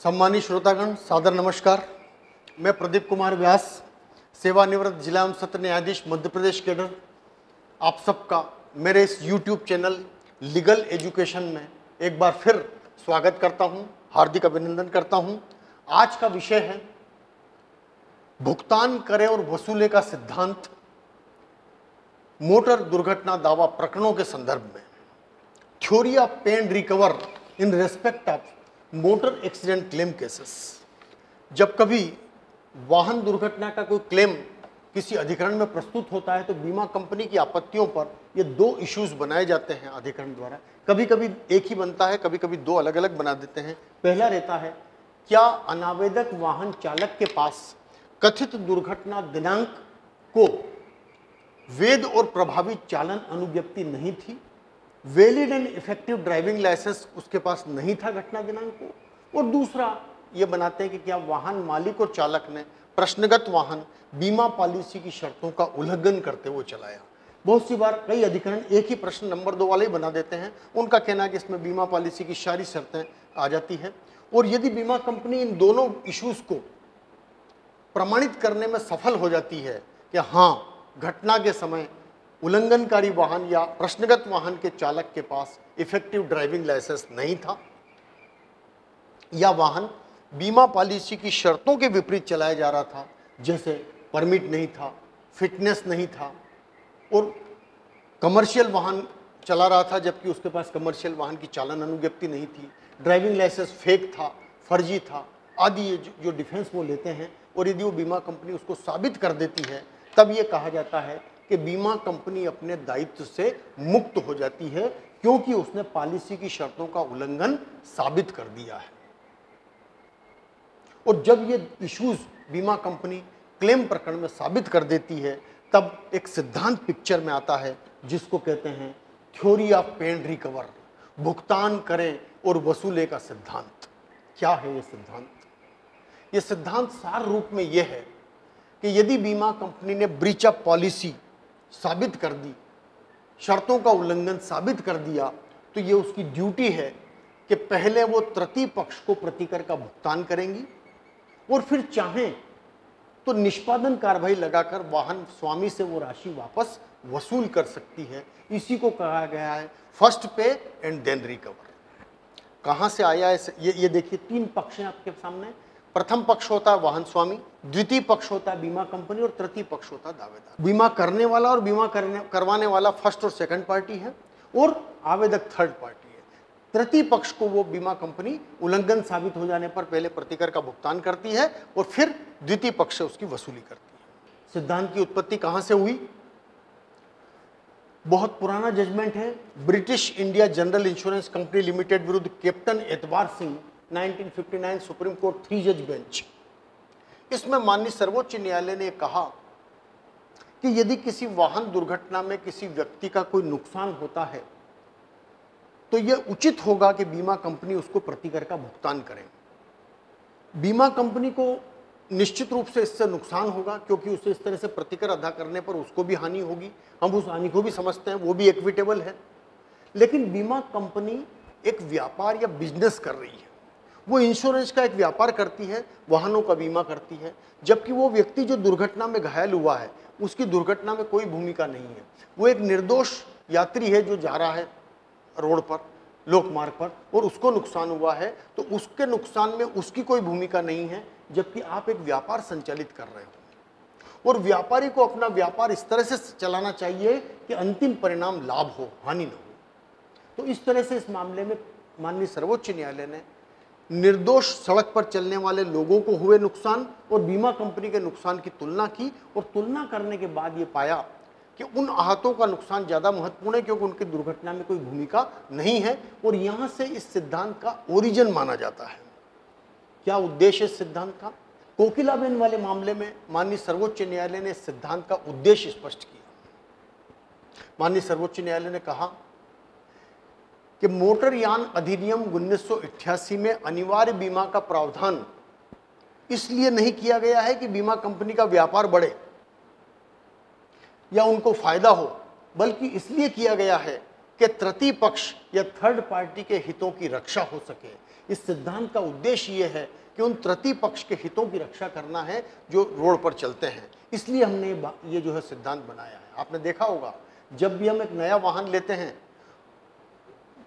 सम्मानित श्रोतागण, सादर नमस्कार। मैं प्रदीप कुमार व्यास, सेवानिवृत्त जिला एवं सत्र न्यायाधीश मध्य प्रदेश कैडर, आप सबका मेरे इस YouTube चैनल लीगल एजुकेशन में एक बार फिर स्वागत करता हूं, हार्दिक अभिनंदन करता हूं। आज का विषय है भुगतान करें और वसूले का सिद्धांत मोटर दुर्घटना दावा प्रकरणों के संदर्भ में। थ्योरी ऑफ पे and recover in respect of motor accident claim cases. जब कभी वाहन दुर्घटना का कोई क्लेम किसी अधिकरण में प्रस्तुत होता है तो बीमा कंपनी की आपत्तियों पर ये दो इश्यूज बनाए जाते हैं अधिकरण द्वारा। कभी कभी एक ही बनता है, कभी कभी दो अलग अलग बना देते हैं। पहला रहता है, क्या अनावेदक वाहन चालक के पास कथित दुर्घटना दिनांक को वैध और प्रभावी चालन अनुज्ञप्ति नहीं थी, valid and effective driving licence उसके पास नहीं था घटना दिनांक को। और दूसरा ये बनाते हैं कि क्या वाहन मालिक और चालक ने प्रश्नगत वाहन बीमा पॉलिसी की शर्तों का उल्लंघन करते हुए चलाया। बहुत सी बार कई अधिकरण एक ही प्रश्न नंबर 2 वाले ही बना देते हैं। उनका कहना है कि इसमें बीमा पॉलिसी की सारी शर्तें आ जाती है, और यदि बीमा कंपनी इन दोनों इश्यूज को प्रमाणित करने में सफल हो जाती है कि हाँ, घटना के समय उल्लंघनकारी वाहन या प्रश्नगत वाहन के चालक के पास इफेक्टिव ड्राइविंग लाइसेंस नहीं था, या वाहन बीमा पॉलिसी की शर्तों के विपरीत चलाया जा रहा था, जैसे परमिट नहीं था, फिटनेस नहीं था, और कमर्शियल वाहन चला रहा था जबकि उसके पास कमर्शियल वाहन की चालन अनुज्ञप्ति नहीं थी, ड्राइविंग लाइसेंस फेक था, फर्जी था आदि, ये जो डिफेंस वो लेते हैं। और यदि वो बीमा कंपनी उसको साबित कर देती है तब ये कहा जाता है कि बीमा कंपनी अपने दायित्व से मुक्त हो जाती है, क्योंकि उसने पॉलिसी की शर्तों का उल्लंघन साबित कर दिया है। और जब ये इश्यूज बीमा कंपनी क्लेम प्रकरण में साबित कर देती है तब एक सिद्धांत पिक्चर में आता है जिसको कहते हैं थ्योरी ऑफ पे एंड रिकवर, भुगतान करें और वसूले का सिद्धांत। क्या है ये सिद्धांत? ये सिद्धांत सार रूप में यह है कि यदि बीमा कंपनी ने ब्रीच ऑफ पॉलिसी साबित कर दी, शर्तों का उल्लंघन साबित कर दिया, तो ये उसकी ड्यूटी है कि पहले वो तृतीय पक्ष को प्रतिकर का भुगतान करेंगी और फिर चाहें तो निष्पादन कार्रवाई लगाकर वाहन स्वामी से वो राशि वापस वसूल कर सकती है। इसी को कहा गया है फर्स्ट पे एंड देन रिकवर। कहाँ से आया है ये देखिए, 3 पक्ष हैं आपके सामने। प्रथम पक्ष होता है वाहन स्वामी, द्वितीय पक्ष होता है बीमा कंपनी, और तृतीय पक्ष होता है दावेदार। बीमा करने वाला और बीमा करवाने वाला फर्स्ट और सेकंड पार्टी है, और आवेदक थर्ड पार्टी है। तृतीय पक्ष को वो बीमा कंपनी उल्लंघन साबित हो जाने पर पहले प्रतिकर का भुगतान करती है और फिर द्वितीय पक्ष से उसकी वसूली करती है। सिद्धांत की उत्पत्ति कहां से हुई? बहुत पुराना जजमेंट है, British India general insurance company limited विरुद्ध कैप्टन एतबार सिंह, 1959, सुप्रीम कोर्ट 3 जज बेंच। इसमें माननीय सर्वोच्च न्यायालय ने कहा कि यदि किसी वाहन दुर्घटना में किसी व्यक्ति का कोई नुकसान होता है तो यह उचित होगा कि बीमा कंपनी उसको प्रतिकर का भुगतान करे। बीमा कंपनी को निश्चित रूप से इससे नुकसान होगा, क्योंकि उसे इस तरह से प्रतिकर अदा करने पर उसको भी हानि होगी। हम उस हानि को भी समझते हैं, वो भी इक्विटेबल है। लेकिन बीमा कंपनी एक व्यापार या बिजनेस कर रही है, वो इंश्योरेंस का एक व्यापार करती है, वाहनों का बीमा करती है, जबकि वो व्यक्ति जो दुर्घटना में घायल हुआ है उसकी दुर्घटना में कोई भूमिका नहीं है। वो एक निर्दोष यात्री है जो जा रहा है रोड पर, लोकमार्ग पर, और उसको नुकसान हुआ है, तो उसके नुकसान में उसकी कोई भूमिका नहीं है, जबकि आप एक व्यापार संचालित कर रहे हो। और व्यापारी को अपना व्यापार इस तरह से चलाना चाहिए कि अंतिम परिणाम लाभ हो, हानि न हो। तो इस तरह से इस मामले में माननीय सर्वोच्च न्यायालय ने निर्दोष सड़क पर चलने वाले लोगों को हुए नुकसान और बीमा कंपनी के नुकसान की तुलना की, और तुलना करने के बाद ये पाया कि उन आहतों का नुकसान ज़्यादा महत्वपूर्ण है, क्योंकि उनकी दुर्घटना में कोई भूमिका नहीं है। और यहाँ से इस सिद्धांत का ओरिजिन माना जाता है। क्या उद्देश्य इस सिद्धांत का? कोकिलाबेन वाले मामले में माननीय सर्वोच्च न्यायालय ने इस सिद्धांत का उद्देश्य स्पष्ट किया। माननीय सर्वोच्च न्यायालय ने कहा कि मोटरयान अधिनियम 1988 में अनिवार्य बीमा का प्रावधान इसलिए नहीं किया गया है कि बीमा कंपनी का व्यापार बढ़े या उनको फायदा हो, बल्कि इसलिए किया गया है कि तृतीय पक्ष या थर्ड पार्टी के हितों की रक्षा हो सके। इस सिद्धांत का उद्देश्य ये है कि उन तृतीय पक्ष के हितों की रक्षा करना है जो रोड पर चलते हैं। इसलिए हमने ये जो है सिद्धांत बनाया है। आपने देखा होगा, जब भी हम एक नया वाहन लेते हैं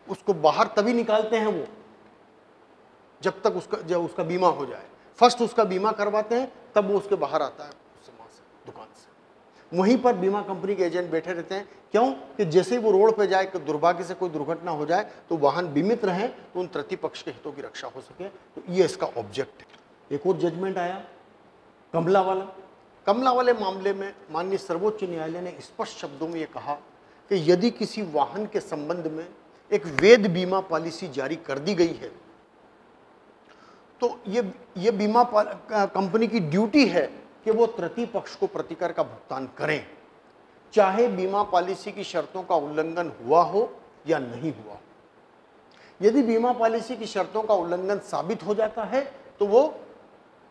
उसको बाहर तभी निकालते हैं वो जब उसका बीमा हो जाए। फर्स्ट उसका बीमा करवाते हैं, तब वो उसके बाहर आता है दुकान से। वहीं पर बीमा कंपनी के एजेंट बैठे रहते हैं। क्यों? कि जैसे ही वो रोड पे जाए, दुर्भाग्य से कोई दुर्घटना हो जाए तो वाहन बीमित रहे, तो उन तृतीय पक्ष के हितों की रक्षा हो सके। तो ये इसका ऑब्जेक्ट है। एक और जजमेंट आया कमला वाले मामले में माननीय सर्वोच्च न्यायालय ने स्पष्ट शब्दों में ये कहा कि यदि किसी वाहन के संबंध में एक वैध बीमा पॉलिसी जारी कर दी गई है तो ये बीमा कंपनी की ड्यूटी है कि वो तृतीय पक्ष को प्रतिकर का भुगतान करें, चाहे बीमा पॉलिसी की शर्तों का उल्लंघन हुआ हो या नहीं हुआ हो। यदि बीमा पॉलिसी की शर्तों का उल्लंघन साबित हो जाता है तो वो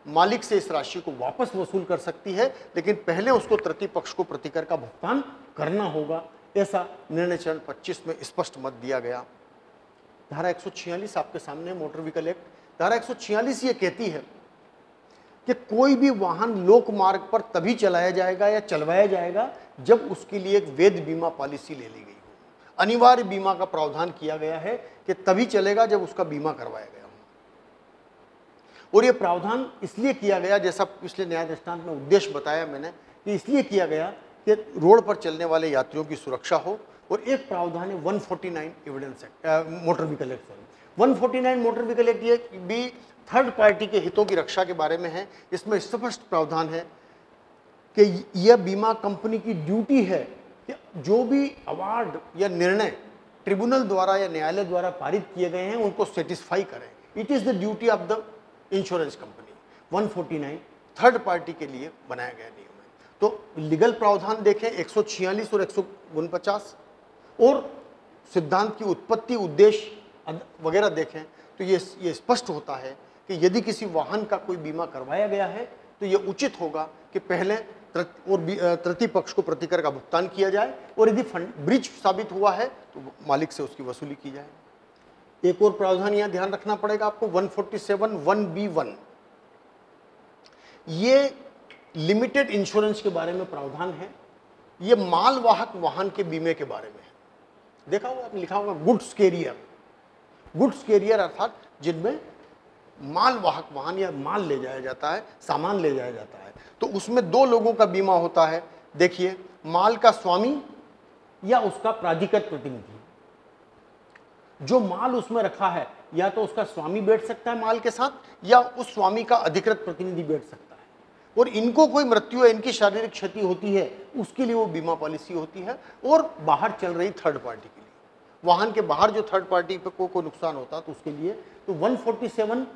मालिक से इस राशि को वापस वसूल कर सकती है, लेकिन पहले उसको तृतीय पक्ष को प्रतिकर का भुगतान करना होगा। ऐसा निर्णय चरण 25 में स्पष्ट मत दिया गया। धारा 146 आपके सामने, मोटर व्हीकल एक्ट। धारा 146 ये कहती है कि कोई भी वाहन लोक मार्ग पर तभी चलाया जाएगा या चलवाया जाएगा जब उसके लिए एक वैध बीमा पॉलिसी ले ली गई हो। अनिवार्य बीमा का प्रावधान किया गया है कि तभी चलेगा जब उसका बीमा करवाया गया हो। और ये प्रावधान इसलिए किया गया, जैसा पिछले न्याय दृष्टांत में उद्देश्य बताया मैंने, कि इसलिए किया गया कि रोड पर चलने वाले यात्रियों की सुरक्षा हो। और एक प्रावधान है 149 evidence act, motor vehicle act, 149 motor vehicle act, ये भी थर्ड पार्टी के हितों की रक्षा के बारे में है। इसमें स्पष्ट प्रावधान है कि यह बीमा कंपनी की ड्यूटी है कि जो भी अवार्ड या निर्णय ट्रिब्यूनल द्वारा या न्यायालय द्वारा पारित किए गए हैं उनको सेटिस्फाई करें। It is the duty of the insurance company. 149 third party के लिए बनाया गया नियम है। तो लीगल प्रावधान देखें 146 और 149, और सिद्धांत की उत्पत्ति, उद्देश्य वगैरह देखें तो ये स्पष्ट होता है कि यदि किसी वाहन का कोई बीमा करवाया गया है तो ये उचित होगा कि पहले तृतीय पक्ष को प्रतिकर का भुगतान किया जाए, और यदि ब्रीच साबित हुआ है तो मालिक से उसकी वसूली की जाए। एक और प्रावधान यहां ध्यान रखना पड़ेगा आपको, 147 1B1, ये लिमिटेड इंश्योरेंस के बारे में प्रावधान है। ये मालवाहक वाहन के बीमे के बारे में है। देखा होगा, लिखा होगा गुड्स कैरियर। गुड्स कैरियर अर्थात जिनमें मालवाहक वाहन या माल ले जाया जाता है, सामान ले जाया जाता है, तो उसमें दो लोगों का बीमा होता है। देखिए, माल का स्वामी या उसका प्राधिकृत प्रतिनिधि। जो माल उसमें रखा है या तो उसका स्वामी बैठ सकता है माल के साथ, या उस स्वामी का अधिकृत प्रतिनिधि बैठ सकता है। और इनको कोई मृत्यु या इनकी शारीरिक क्षति होती है उसके लिए वो बीमा पॉलिसी होती है। और बाहर चल रही थर्ड पार्टी के लिए, वाहन के बाहर जो थर्ड पार्टी पे को नुकसान होता है तो उसके लिए, तो 147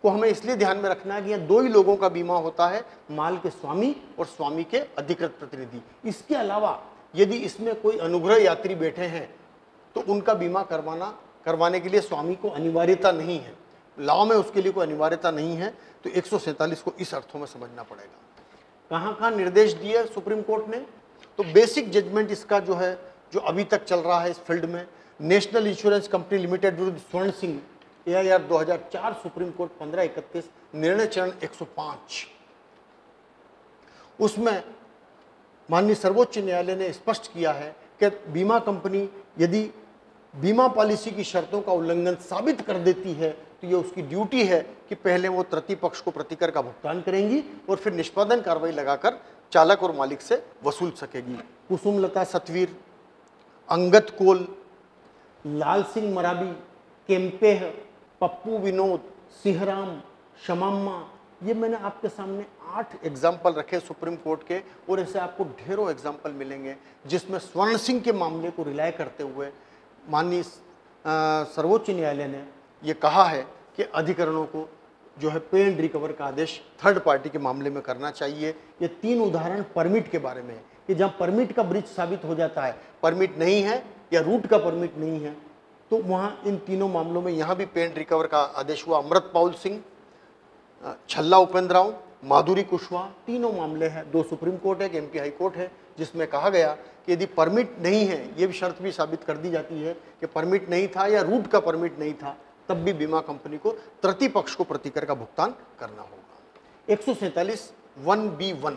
को हमें इसलिए ध्यान में रखना है कि यहाँ दो ही लोगों का बीमा होता है, माल के स्वामी और स्वामी के अधिकृत प्रतिनिधि। इसके अलावा यदि इसमें कोई अनुग्रह यात्री बैठे हैं तो उनका बीमा करवाने के लिए स्वामी को अनिवार्यता नहीं है, लॉ में उसके लिए कोई अनिवार्यता नहीं है। तो 147 को इस अर्थों में समझना पड़ेगा। कहाँ निर्देश दिए सुप्रीम कोर्ट ने? तो बेसिक जजमेंट इसका जो है, जो अभी तक चल रहा है इस फील्ड में, नेशनल इंश्योरेंस कंपनी लिमिटेड विरुद्ध स्वर्ण सिंह AIR 2004, सुप्रीम कोर्ट 1531, निर्णय चरण 105। उसमें माननीय सर्वोच्च न्यायालय ने स्पष्ट किया है कि बीमा कंपनी यदि बीमा पॉलिसी की शर्तों का उल्लंघन साबित कर देती है तो ये उसकी ड्यूटी है कि पहले वो तृतीय पक्ष को प्रतिकर का भुगतान करेंगी और फिर निष्पादन कार्रवाई लगाकर चालक और मालिक से वसूल सकेगी। कुसुमलता सतवीर, अंगद कोल, लाल सिंह मराबी, केम्पेह, पप्पू विनोद, सिंहराम, शमाम्मा, ये मैंने आपके सामने 8 एग्जाम्पल रखे सुप्रीम कोर्ट के, और ऐसे आपको ढेरों एग्जाम्पल मिलेंगे जिसमें स्वर्ण सिंह के मामले को रिलाय करते हुए माननीय सर्वोच्च न्यायालय ने ये कहा है कि अधिकरणों को जो है पे एंड रिकवर का आदेश थर्ड पार्टी के मामले में करना चाहिए। ये 3 उदाहरण परमिट के बारे में है कि जहाँ परमिट का ब्रीच साबित हो जाता है, परमिट नहीं है या रूट का परमिट नहीं है, तो वहाँ इन तीनों मामलों में यहाँ भी पे एंड रिकवर का आदेश हुआ। अमृत पाउल सिंह, छल्ला उपेंद्र राव, माधुरी कुशवाहा, तीनों मामले हैं। 2 सुप्रीम कोर्ट है, एक MP हाई कोर्ट है, जिसमें कहा गया कि यदि परमिट नहीं है, ये भी शर्त भी साबित कर दी जाती है कि परमिट नहीं था या रूट का परमिट नहीं था, तब भी बीमा कंपनी को तृतीय पक्ष को प्रतिकर का भुगतान करना होगा। 147 1B1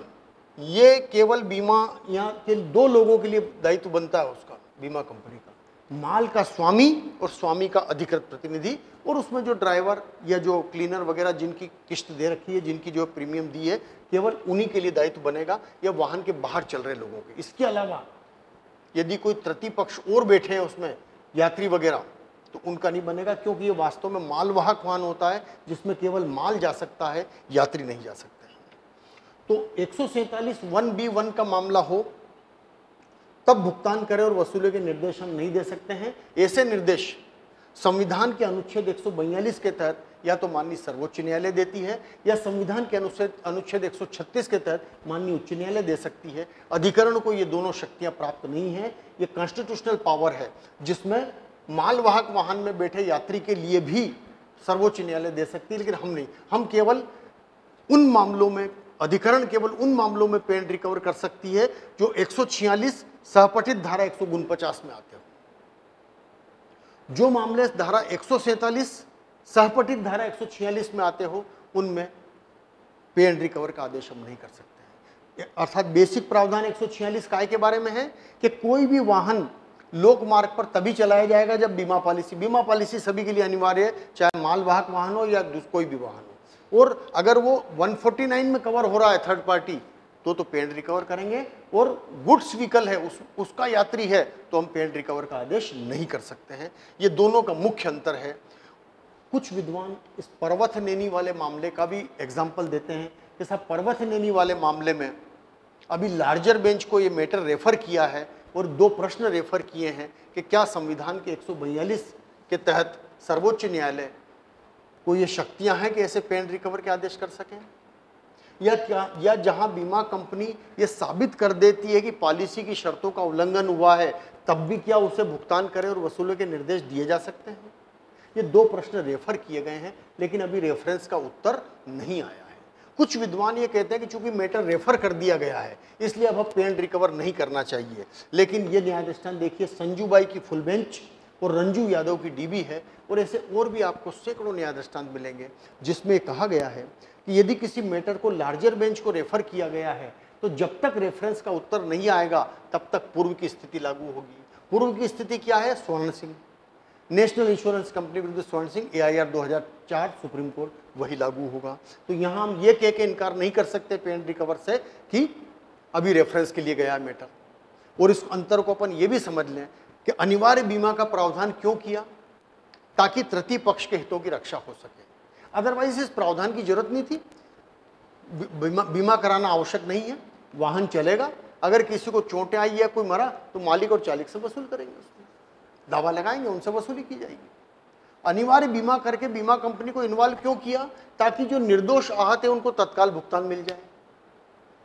ये केवल बीमा या के दो लोगों के लिए दायित्व बनता है उसका, बीमा कंपनी का, माल का स्वामी और स्वामी का अधिकृत प्रतिनिधि, और उसमें जो ड्राइवर या जो क्लीनर वगैरह जिनकी किस्त दे रखी है, जिनकी जो प्रीमियम दी है, केवल उन्हीं के लिए दायित्व बनेगा या वाहन के बाहर चल रहे लोगों के। इसके अलावा यदि कोई तृतीय पक्ष और बैठे हैं उसमें, यात्री वगैरह, तो उनका नहीं बनेगा, क्योंकि ये वास्तव में मालवाहक वाहन होता है जिसमें केवल माल जा सकता है, यात्री नहीं जा सकते हैं। तो 147 1B1 का मामला हो तब भुगतान करें और वसूली के निर्देश हम नहीं दे सकते हैं। ऐसे निर्देश संविधान के अनुच्छेद 142 के तहत या तो माननीय सर्वोच्च न्यायालय देती है या संविधान के अनुच्छेद 136 के तहत माननीय उच्च न्यायालय दे सकती है। अधिकरण को ये दोनों शक्तियां प्राप्त नहीं है। ये कॉन्स्टिट्यूशनल पावर है जिसमें मालवाहक वाहन में बैठे यात्री के लिए भी सर्वोच्च न्यायालय दे सकती है, लेकिन हम नहीं। हम केवल उन मामलों में, अधिकरण केवल उन मामलों में पेन रिकवर कर सकती है जो 146 सहपठित धारा 149 में आते हो। जो मामले धारा 147 सहपठित धारा 146 में आते हो, उनमें पे एंड रिकवर का आदेश हम नहीं कर सकते हैं। अर्थात बेसिक प्रावधान 146 काय के बारे में है कि कोई भी वाहन लोक मार्ग पर तभी चलाया जाएगा जब बीमा पॉलिसी सभी के लिए अनिवार्य है, चाहे मालवाहक वाहन हो या कोई भी वाहन हो। और अगर वो 149 में कवर हो रहा है थर्ड पार्टी, तो पे एंड रिकवर करेंगे, और गुड्स व्हीकल है, उसका यात्री है, तो हम पे एंड रिकवर का आदेश नहीं कर सकते हैं। ये दोनों का मुख्य अंतर है। कुछ विद्वान इस पर्वत नेनी वाले मामले का भी एग्जाम्पल देते हैं कि साहब पर्वत नेनी वाले मामले में अभी लार्जर बेंच को ये मैटर रेफर किया है और दो प्रश्न रेफर किए हैं कि क्या संविधान के 142 के तहत सर्वोच्च न्यायालय को ये शक्तियां हैं कि ऐसे पे एंड रिकवर के आदेश कर सकें, या जहां बीमा कंपनी ये साबित कर देती है कि पॉलिसी की शर्तों का उल्लंघन हुआ है, तब भी क्या उसे भुगतान करें और वसूली के निर्देश दिए जा सकते हैं। ये दो प्रश्न रेफर किए गए हैं, लेकिन अभी रेफरेंस का उत्तर नहीं आया है। कुछ विद्वान ये कहते हैं कि चूंकि मैटर रेफर कर दिया गया है, इसलिए अब पे एंड रिकवर नहीं करना चाहिए। लेकिन ये न्याय दृष्टांत देखिए, संजूबाई की फुल बेंच और रंजू यादव की डीबी है, और ऐसे और भी आपको सैकड़ों न्याय दृष्टांत मिलेंगे जिसमें कहा गया है कि यदि किसी मैटर को लार्जर बेंच को रेफर किया गया है, तो जब तक रेफरेंस का उत्तर नहीं आएगा तब तक पूर्व की स्थिति लागू होगी। पूर्व की स्थिति क्या है? स्वर्ण सिंह, नेशनल इंश्योरेंस कंपनी विरुद्ध स्वर्ण सिंह, AIR 2004 सुप्रीम कोर्ट, वही लागू होगा। तो यहां हम ये कह के इनकार नहीं कर सकते पे एंड रिकवर से कि अभी रेफरेंस के लिए गया है मैटर। और इस अंतर को अपन ये भी समझ लें कि अनिवार्य बीमा का प्रावधान क्यों किया, ताकि तृतीय पक्ष के हितों की रक्षा हो सके। अदरवाइज इस प्रावधान की जरूरत नहीं थी। बीमा कराना आवश्यक नहीं है, वाहन चलेगा, अगर किसी को चोटें आई या कोई मरा तो मालिक और चालक से वसूल करेंगे, उसमें दावा लगाएंगे, उनसे वसूली की जाएगी। अनिवार्य बीमा करके बीमा कंपनी को इन्वॉल्व क्यों किया? ताकि जो निर्दोष आहत है उनको तत्काल भुगतान मिल जाए।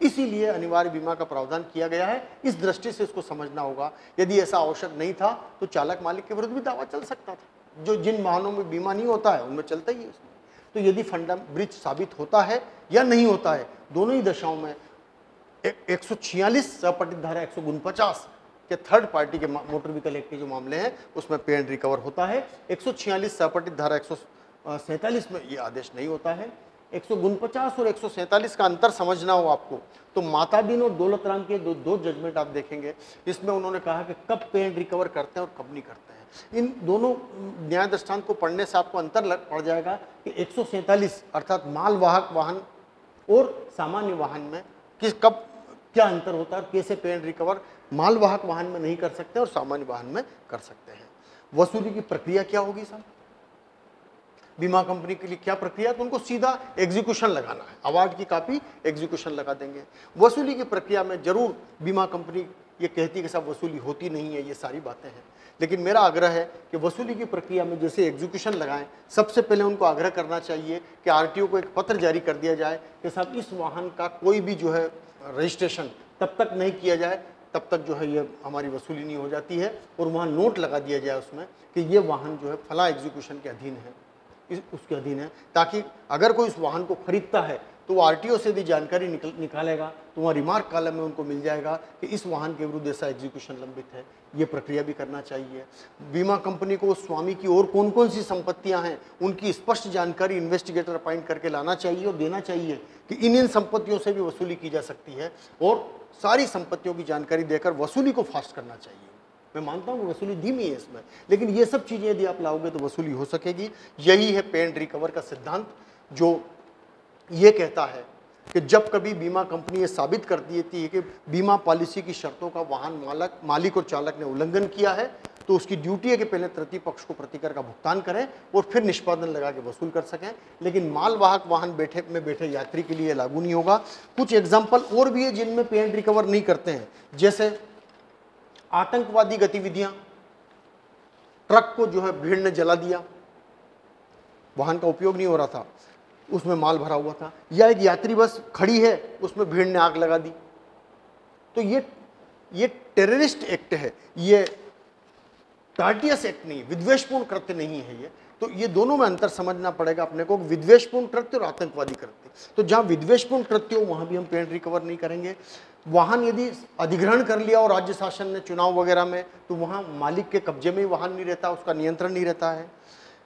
इसीलिए अनिवार्य बीमा का प्रावधान किया गया है। इस दृष्टि से इसको समझना होगा। यदि ऐसा आवश्यक नहीं था तो चालक मालिक के विरुद्ध भी दावा चल सकता था। जो जिन वाहनों में बीमा नहीं होता है उनमें चलता ही है उसमें। तो यदि फंडा ब्रिज साबित होता है या नहीं होता है, दोनों ही दशाओं में 146 सहपठित धारा 149 के थर्ड पार्टी के मोटर व्हीकल एक्ट के जो मामले हैं उसमें पे एंड रिकवर होता है। 146 सहपठित धारा 147 में ये आदेश नहीं होता है। 149 और 147 का अंतर समझना हो आपको तो मातादीन और दौलत राम के दो जजमेंट आप देखेंगे। इसमें उन्होंने कहा कि कब पे एंड रिकवर करते हैं और कब नहीं करते हैं। इन दोनों न्याय दृष्टांत को पढ़ने से आपको अंतर पड़ जाएगा कि 147 अर्थात मालवाहक वाहन और सामान्य वाहन में कब क्या अंतर होता है और कैसे पे एंड रिकवर मालवाहक वाहन में नहीं कर सकते और सामान्य वाहन में कर सकते हैं। वसूली की प्रक्रिया क्या होगी साहब? बीमा कंपनी के लिए क्या प्रक्रिया? तो उनको सीधा एग्जीक्यूशन लगाना है, अवार्ड की कॉपी एग्जीक्यूशन लगा देंगे। वसूली की प्रक्रिया में जरूर बीमा कंपनी ये कहती है कि साहब वसूली होती नहीं है, ये सारी बातें हैं, लेकिन मेरा आग्रह है कि वसूली की प्रक्रिया में जैसे एग्जीक्यूशन लगाएं, सबसे पहले उनको आग्रह करना चाहिए कि RTO को एक पत्र जारी कर दिया जाए कि साहब इस वाहन का कोई भी जो है रजिस्ट्रेशन तब तक नहीं किया जाए तब तक जो है ये हमारी वसूली नहीं हो जाती है, और वहाँ नोट लगा दिया जाए उसमें कि ये वाहन जो है फला एग्जीक्यूशन के अधीन है, उसके अधीन है, ताकि अगर कोई उस वाहन को खरीदता है तो वो आरटीओ से यदि जानकारी निकालेगा तो वहाँ रिमार्क कॉलम में उनको मिल जाएगा कि इस वाहन के विरुद्ध ऐसा एग्जीक्यूशन लंबित है, ये प्रक्रिया भी करना चाहिए। बीमा कंपनी को स्वामी की और कौन कौन सी संपत्तियां हैं उनकी स्पष्ट जानकारी इन्वेस्टिगेटर अपॉइंट करके लाना चाहिए और देना चाहिए कि इन संपत्तियों से भी वसूली की जा सकती है, और सारी संपत्तियों की जानकारी देकर वसूली को फास्ट करना चाहिए। मैं मानता हूँ कि वसूली धीमी है इसमें, लेकिन ये सब चीज़ें यदि आप लाओगे तो वसूली हो सकेगी। यही है पे एंड रिकवर का सिद्धांत, जो ये कहता है कि जब कभी बीमा कंपनी ये साबित कर देती है कि बीमा पॉलिसी की शर्तों का वाहन मालिक और चालक ने उल्लंघन किया है, तो उसकी ड्यूटी है कि पहले तृतीय पक्ष को प्रतिकर का भुगतान करें और फिर निष्पादन लगा के वसूल कर सकें। लेकिन मालवाहक वाहन में बैठे यात्री के लिए लागू नहीं होगा। कुछ एग्जाम्पल और भी है जिनमें पे एंड रिकवर नहीं करते हैं, जैसे आतंकवादी गतिविधियां, ट्रक को जो है भीड़ ने जला दिया, वाहन का उपयोग नहीं हो रहा था, उसमें माल भरा हुआ था, या एक यात्री बस खड़ी है उसमें भीड़ ने आग लगा दी, तो ये टेररिस्ट एक्ट है, ये टार्टियस एक्ट नहीं, विद्वेषपूर्ण कृत्य नहीं है ये। तो ये दोनों में अंतर समझना पड़ेगा अपने को, विद्वेषपूर्ण कृत्य और आतंकवादी कृत्य। तो जहां विद्वेषपूर्ण कृत्य हो वहां भी हम पे एंड रिकवर नहीं करेंगे। वाहन यदि अधिग्रहण कर लिया और राज्य शासन ने चुनाव वगैरह में, तो वहां मालिक के कब्जे में ही वाहन नहीं रहता, उसका नियंत्रण नहीं रहता है।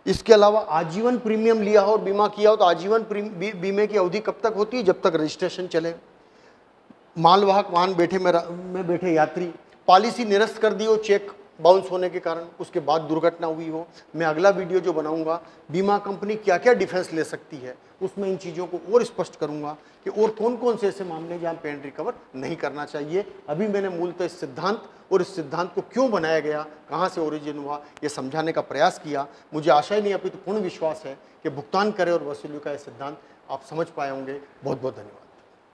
इसके अलावा आजीवन प्रीमियम लिया हो और बीमा किया हो तो आजीवन बीमे की अवधि कब तक होती है? जब तक रजिस्ट्रेशन चले। मालवाहक वाहन में बैठे यात्री, पॉलिसी निरस्त कर दी हो चेक बाउंस होने के कारण, उसके बाद दुर्घटना हुई हो, मैं अगला वीडियो जो बनाऊंगा बीमा कंपनी क्या क्या डिफेंस ले सकती है उसमें इन चीज़ों को और स्पष्ट करूंगा कि और कौन कौन से ऐसे मामले जहां पे एंड रिकवर नहीं करना चाहिए। अभी मैंने मूलतः इस सिद्धांत और इस सिद्धांत को क्यों बनाया गया, कहाँ से ओरिजिन हुआ, ये समझाने का प्रयास किया। मुझे आशा ही नहीं अपितु पूर्ण विश्वास है कि भुगतान करें और वसूली का यह सिद्धांत आप समझ पाए होंगे। बहुत बहुत धन्यवाद।